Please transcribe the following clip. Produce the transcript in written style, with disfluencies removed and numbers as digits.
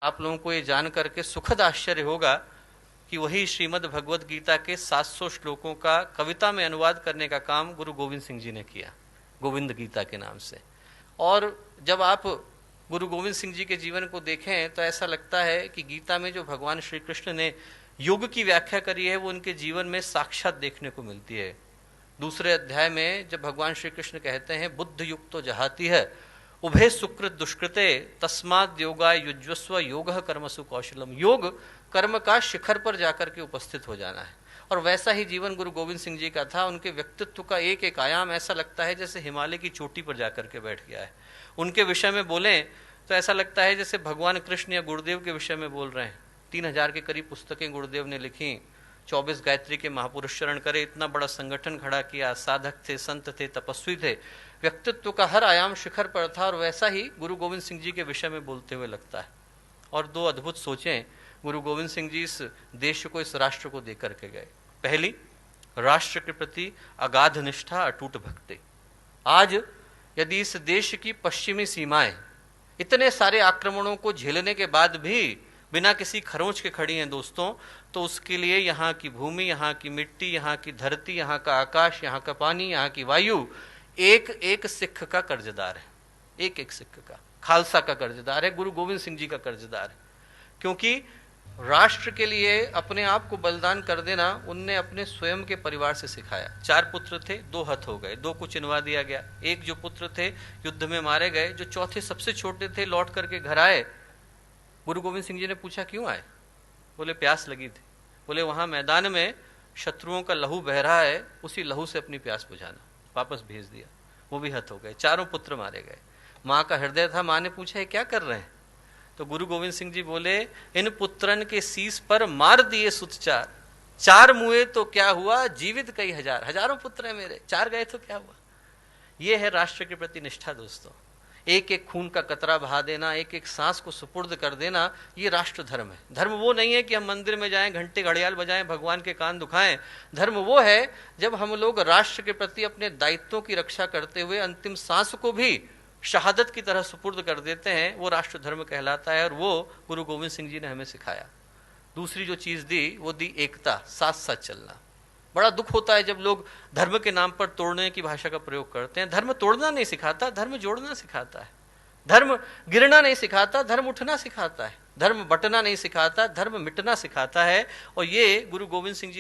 आप लोगों को ये जान करके सुखद आश्चर्य होगा कि वही श्रीमद् भगवद गीता के 700 श्लोकों का कविता में अनुवाद करने का काम गुरु गोविंद सिंह जी ने किया, गोविंद गीता के नाम से। और जब आप गुरु गोविंद सिंह जी के जीवन को देखें तो ऐसा लगता है कि गीता में जो भगवान श्री कृष्ण ने युग की व्याख्या करी है वो उनके जीवन में साक्षात देखने को मिलती है। दूसरे अध्याय में जब भगवान श्री कृष्ण कहते हैं बुद्ध युग तो जहाती है उभय सुकृत दुष्कृते तस्माद योगा युज्वस्व योग कर्मसु कौशलम। योग कर्म का शिखर पर जाकर के उपस्थित हो जाना है। और वैसा ही जीवन गुरु गोविंद सिंह जी का था। उनके व्यक्तित्व का एक एक आयाम ऐसा लगता है जैसे हिमालय की चोटी पर जाकर के बैठ गया है। उनके विषय में बोलें तो ऐसा लगता है जैसे भगवान कृष्ण या गुरुदेव के विषय में बोल रहे हैं। 3000 के करीब पुस्तकें गुरुदेव ने लिखी, 24 गायत्री के महापुरुष चरण करे, इतना बड़ा संगठन खड़ा किया, साधक थे, संत थे, तपस्वी थे। व्यक्तित्व का हर आयाम शिखर पर था। और वैसा ही गुरु गोविंद सिंह जी के विषय में बोलते हुए लगता है। और दो अद्भुत सोचें गुरु गोविंद सिंह जी इस देश को, इस राष्ट्र को दे करके गए। पहली, राष्ट्र के प्रति अगाध निष्ठा, अटूट भक्ति। आज यदि इस देश की पश्चिमी सीमाएं इतने सारे आक्रमणों को झेलने के बाद भी बिना किसी खरोंच के खड़ी हैं दोस्तों, तो उसके लिए यहाँ की भूमि, यहाँ की मिट्टी, यहाँ की धरती, यहाँ का आकाश, यहाँ का पानी, यहाँ की वायु एक एक सिख का कर्जदार है। एक एक सिख का, खालसा का कर्जदार है, गुरु गोविंद सिंह जी का कर्जदार है। क्योंकि राष्ट्र के लिए अपने आप को बलिदान कर देना उनने अपने स्वयं के परिवार से सिखाया। 4 पुत्र थे, 2 हत हो गए, 2 को चिनवा दिया गया। एक जो पुत्र थे युद्ध में मारे गए। जो चौथे सबसे छोटे थे लौट करके घर आए। गुरु गोविंद सिंह जी ने पूछा क्यों आए? बोले प्यास लगी थी। बोले वहां मैदान में शत्रुओं का लहू बह रहा है, उसी लहू से अपनी प्यास बुझाना। वापस भेज दिया। वो भी हत हो गए। 4 पुत्र मारे गए। माँ का हृदय था। माँ ने पूछा ये क्या कर रहे हैं? तो गुरु गोविंद सिंह जी बोले इन पुत्रन के शीस पर मार दिए सुत 4, 4 मुए तो क्या हुआ, जीवित कई हजार। हजारों पुत्र हैं मेरे, 4 गए तो क्या हुआ। ये है राष्ट्र के प्रति निष्ठा दोस्तों। एक एक खून का कतरा बहा देना, एक एक सांस को सुपुर्द कर देना, ये राष्ट्र धर्म है। धर्म वो नहीं है कि हम मंदिर में जाएं, घंटे घड़ियाल बजाएं, भगवान के कान दुखाएं। धर्म वो है जब हम लोग राष्ट्र के प्रति अपने दायित्वों की रक्षा करते हुए अंतिम सांस को भी शहादत की तरह सुपुर्द कर देते हैं। वो राष्ट्र धर्म कहलाता है। और वो गुरु गोविंद सिंह जी ने हमें सिखाया। दूसरी जो चीज दी वो दी एकता, साथ साथ चलना। बड़ा दुख होता है जब लोग धर्म के नाम पर तोड़ने की भाषा का प्रयोग करते हैं। धर्म तोड़ना नहीं सिखाता, धर्म जोड़ना सिखाता है। धर्म गिरना नहीं सिखाता, धर्म उठना सिखाता है। धर्म बंटना नहीं सिखाता, धर्म मिटना सिखाता है। और ये गुरु गोविंद सिंह जी